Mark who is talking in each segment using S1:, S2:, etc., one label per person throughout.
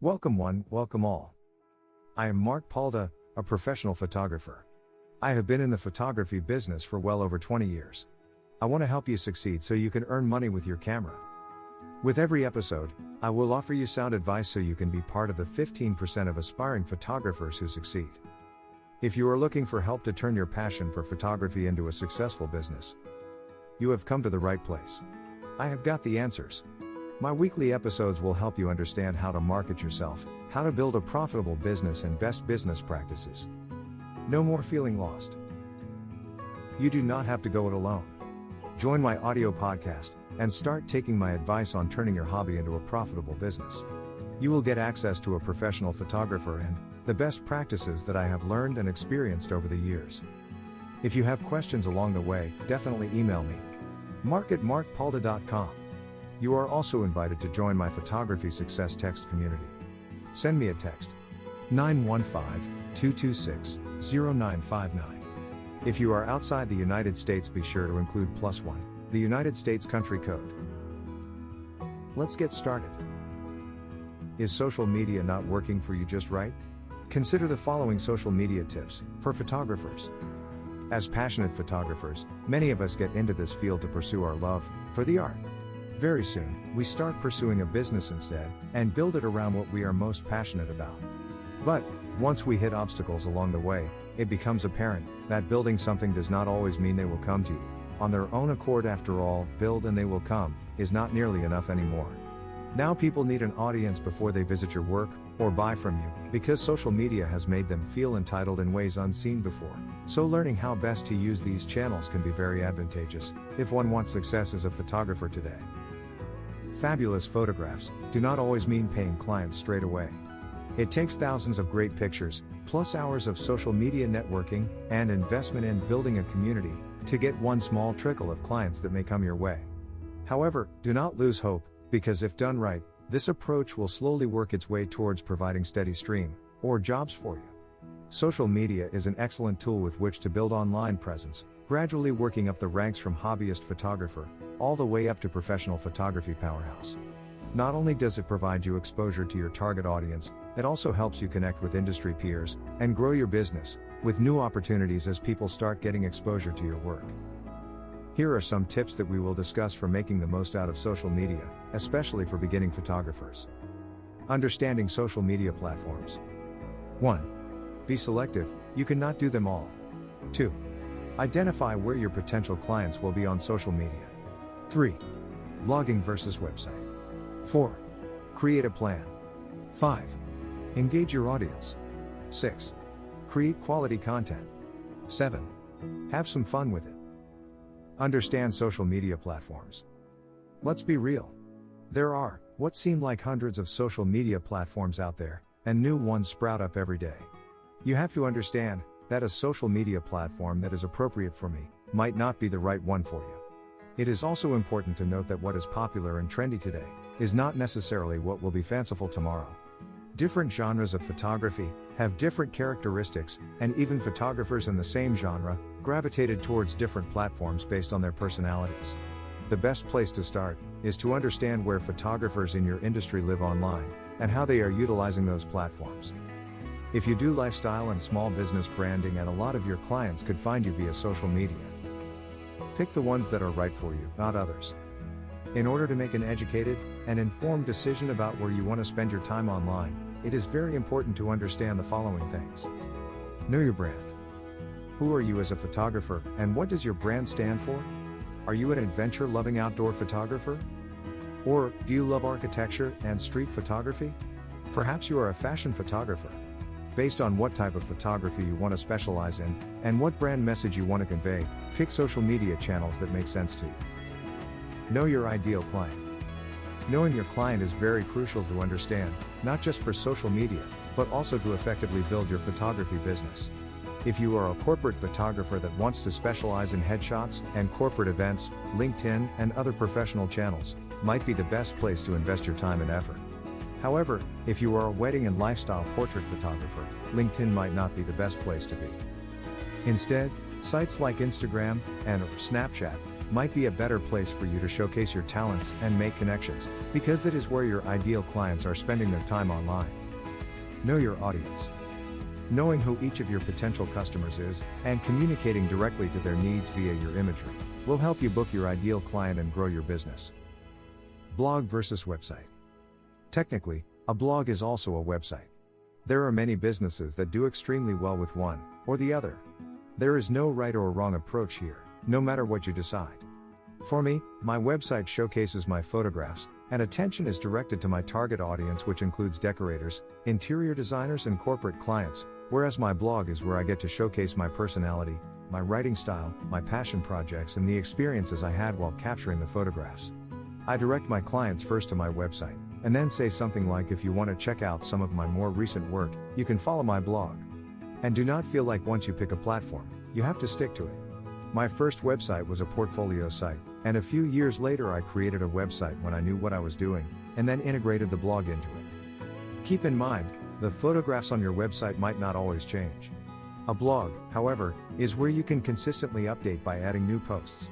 S1: Welcome one, welcome all. I am Mark Palda, a professional photographer. I have been in the photography business for well over 20 years. I want to help you succeed so you can earn money with your camera. With every episode, I will offer you sound advice so you can be part of the 15% of aspiring photographers who succeed. If you are looking for help to turn your passion for photography into a successful business, you have come to the right place. I have got the answers. My weekly episodes will help you understand how to market yourself, how to build a profitable business, and best business practices. No more feeling lost. You do not have to go it alone. Join my audio podcast and start taking my advice on turning your hobby into a profitable business. You will get access to a professional photographer and the best practices that I have learned and experienced over the years. If you have questions along the way, definitely email me. mark@markpalda.com. You are also invited to join my photography success text community. Send me a text. 915-226-0959. If you are outside the United States, be sure to include +1, the United States country code. Let's get started. Is social media not working for you just right? Consider the following social media tips for photographers. As passionate photographers, many of us get into this field to pursue our love for the art. Very soon, we start pursuing a business instead, and build it around what we are most passionate about. But, once we hit obstacles along the way, it becomes apparent that building something does not always mean they will come to you on their own accord. After all, build and they will come is not nearly enough anymore. Now people need an audience before they visit your work or buy from you, because social media has made them feel entitled in ways unseen before. So learning how best to use these channels can be very advantageous if one wants success as a photographer today. Fabulous photographs do not always mean paying clients straight away. It takes thousands of great pictures, plus hours of social media networking, and investment in building a community, to get one small trickle of clients that may come your way. However, do not lose hope, because if done right, this approach will slowly work its way towards providing steady stream, or jobs for you. Social media is an excellent tool with which to build online presence, gradually working up the ranks from hobbyist photographer, all the way up to professional photography powerhouse. Not only does it provide you exposure to your target audience, it also helps you connect with industry peers, and grow your business, with new opportunities as people start getting exposure to your work. Here are some tips that we will discuss for making the most out of social media, especially for beginning photographers. Understanding social media platforms. 1. Be selective, you cannot do them all. 2. Identify where your potential clients will be on social media. 3. Blogging versus website. 4. Create a plan. 5. Engage your audience. 6. Create quality content. 7. Have some fun with it. Understand social media platforms. Let's be real. There are what seem like hundreds of social media platforms out there, and new ones sprout up every day. You have to understand that a social media platform that is appropriate for me might not be the right one for you. It is also important to note that what is popular and trendy today is not necessarily what will be fanciful tomorrow. Different genres of photography have different characteristics, and even photographers in the same genre gravitated towards different platforms based on their personalities. The best place to start is to understand where photographers in your industry live online, and how they are utilizing those platforms. If you do lifestyle and small business branding, and a lot of your clients could find you via social media. Pick the ones that are right for you, not others. In order to make an educated and informed decision about where you want to spend your time online, it is very important to understand the following things. Know your brand. Who are you as a photographer, and what does your brand stand for? Are you an adventure-loving outdoor photographer? Or do you love architecture and street photography? Perhaps you are a fashion photographer. Based on what type of photography you want to specialize in, and what brand message you want to convey, pick social media channels that make sense to you. Know your ideal client. Knowing your client is very crucial to understand, not just for social media, but also to effectively build your photography business. If you are a corporate photographer that wants to specialize in headshots and corporate events, LinkedIn and other professional channels might be the best place to invest your time and effort. However, if you are a wedding and lifestyle portrait photographer, LinkedIn might not be the best place to be. Instead, sites like Instagram and Snapchat might be a better place for you to showcase your talents and make connections, because that is where your ideal clients are spending their time online. Know your audience. Knowing who each of your potential customers is, and communicating directly to their needs via your imagery, will help you book your ideal client and grow your business. Blog versus website. Technically, a blog is also a website. There are many businesses that do extremely well with one or the other. There is no right or wrong approach here, no matter what you decide. For me, my website showcases my photographs, and attention is directed to my target audience, which includes decorators, interior designers, and corporate clients, whereas my blog is where I get to showcase my personality, my writing style, my passion projects, and the experiences I had while capturing the photographs. I direct my clients first to my website, and then say something like, if you want to check out some of my more recent work, you can follow my blog. And do not feel like once you pick a platform, you have to stick to it. My first website was a portfolio site, and a few years later I created a website when I knew what I was doing, and then integrated the blog into it. Keep in mind, the photographs on your website might not always change. A blog, however, is where you can consistently update by adding new posts.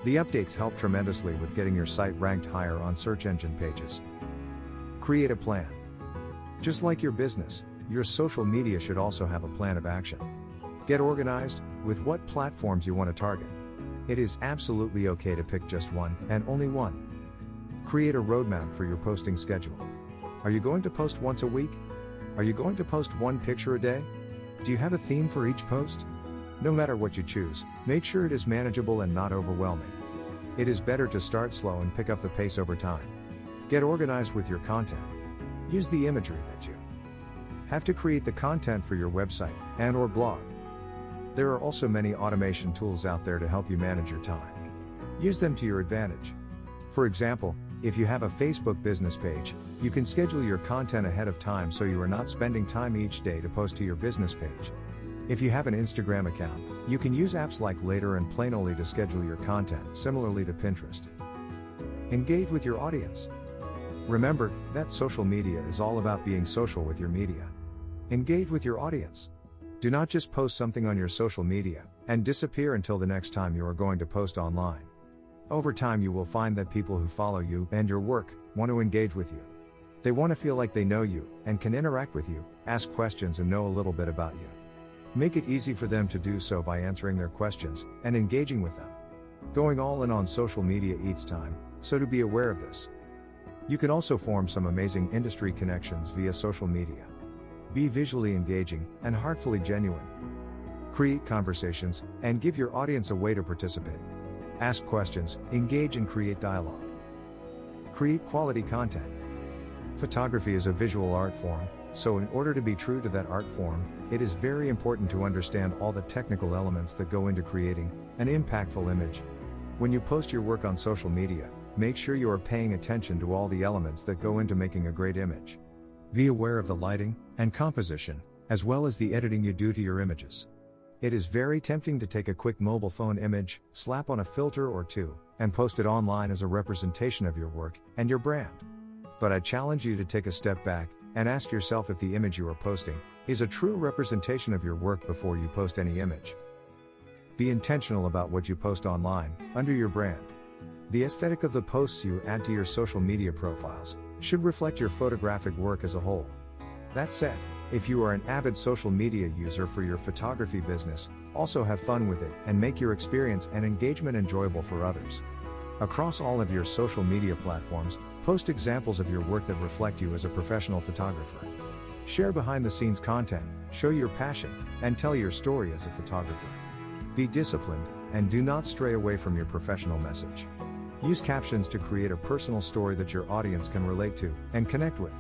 S1: The updates help tremendously with getting your site ranked higher on search engine pages. Create a plan. Just like your business, your social media should also have a plan of action. Get organized with what platforms you want to target. It is absolutely okay to pick just one, and only one. Create a roadmap for your posting schedule. Are you going to post once a week? Are you going to post one picture a day? Do you have a theme for each post? No matter what you choose, make sure it is manageable and not overwhelming. It is better to start slow and pick up the pace over time. Get organized with your content. Use the imagery that you have to create the content for your website and/or blog. There are also many automation tools out there to help you manage your time. Use them to your advantage. For example, if you have a Facebook business page, you can schedule your content ahead of time so you are not spending time each day to post to your business page. If you have an Instagram account, you can use apps like Later and Planoly to schedule your content, similarly to Pinterest. Engage with your audience. Remember that social media is all about being social with your media. Engage with your audience. Do not just post something on your social media and disappear until the next time you are going to post online. Over time, you will find that people who follow you and your work want to engage with you. They want to feel like they know you and can interact with you, ask questions, and know a little bit about you. Make it easy for them to do so by answering their questions and engaging with them. Going all in on social media eats time, so to be aware of this. You can also form some amazing industry connections via social media. Be visually engaging and heartfully genuine. Create conversations and give your audience a way to participate. Ask questions, engage, and create dialogue. Create quality content. Photography is a visual art form, so in order to be true to that art form, it is very important to understand all the technical elements that go into creating an impactful image. When you post your work on social media, make sure you are paying attention to all the elements that go into making a great image. Be aware of the lighting and composition, as well as the editing you do to your images. It is very tempting to take a quick mobile phone image, slap on a filter or two, and post it online as a representation of your work and your brand. But I challenge you to take a step back and ask yourself if the image you are posting is a true representation of your work before you post any image. Be intentional about what you post online, under your brand. The aesthetic of the posts you add to your social media profiles should reflect your photographic work as a whole. That said, if you are an avid social media user for your photography business, also have fun with it and make your experience and engagement enjoyable for others. Across all of your social media platforms, post examples of your work that reflect you as a professional photographer. Share behind-the-scenes content, show your passion, and tell your story as a photographer. Be disciplined, and do not stray away from your professional message. Use captions to create a personal story that your audience can relate to and connect with.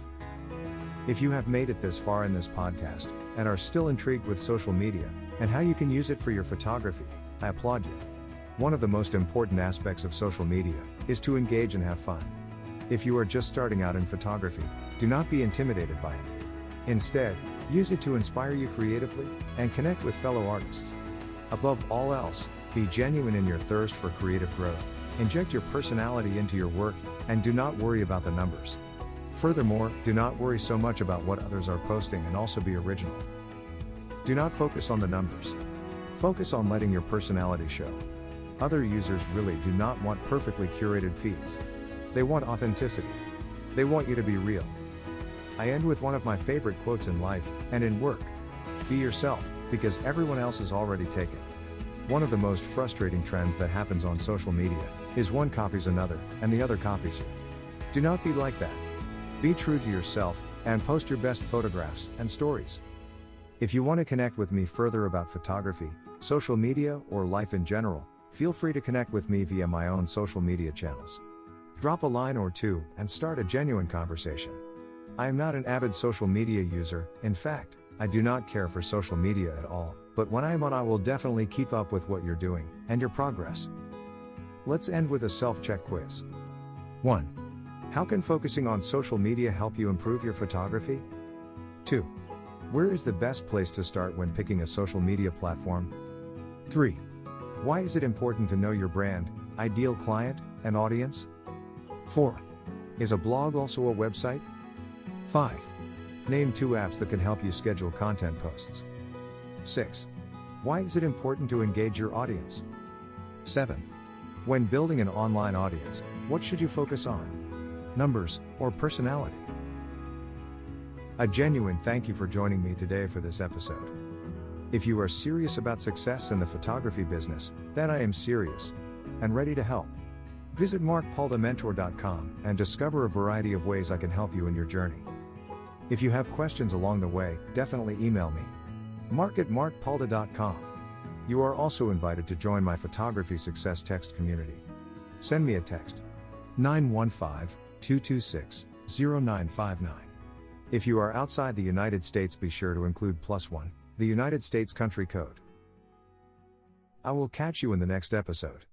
S1: If you have made it this far in this podcast and are still intrigued with social media and how you can use it for your photography, I applaud you. One of the most important aspects of social media is to engage and have fun. If you are just starting out in photography, do not be intimidated by it. Instead, use it to inspire you creatively and connect with fellow artists. Above all else, be genuine in your thirst for creative growth. Inject your personality into your work, and do not worry about the numbers. Furthermore, do not worry so much about what others are posting, and also be original. Do not focus on the numbers. Focus on letting your personality show. Other users really do not want perfectly curated feeds. They want authenticity. They want you to be real. I end with one of my favorite quotes in life and in work. Be yourself, because everyone else is already taken. One of the most frustrating trends that happens on social media is one copies another, and the other copies you. Do not be like that. Be true to yourself, and post your best photographs and stories. If you want to connect with me further about photography, social media, or life in general, feel free to connect with me via my own social media channels. Drop a line or two, and start a genuine conversation. I am not an avid social media user. In fact, I do not care for social media at all, but when I am on, I will definitely keep up with what you're doing, and your progress. Let's end with a self-check quiz. 1. How can focusing on social media help you improve your photography? 2. Where is the best place to start when picking a social media platform? 3. Why is it important to know your brand, ideal client, and audience? 4. Is a blog also a website? 5. Name 2 apps that can help you schedule content posts. 6. Why is it important to engage your audience? 7. When building an online audience, what should you focus on? Numbers or personality? A genuine thank you for joining me today for this episode. If you are serious about success in the photography business, then I am serious and ready to help. Visit markpaldamentor.com and discover a variety of ways I can help you in your journey. If you have questions along the way, definitely email me. mark@markpalda.com. You are also invited to join my photography success text community. Send me a text. 915-226-0959. If you are outside the United States, be sure to include +1, the United States country code. I will catch you in the next episode.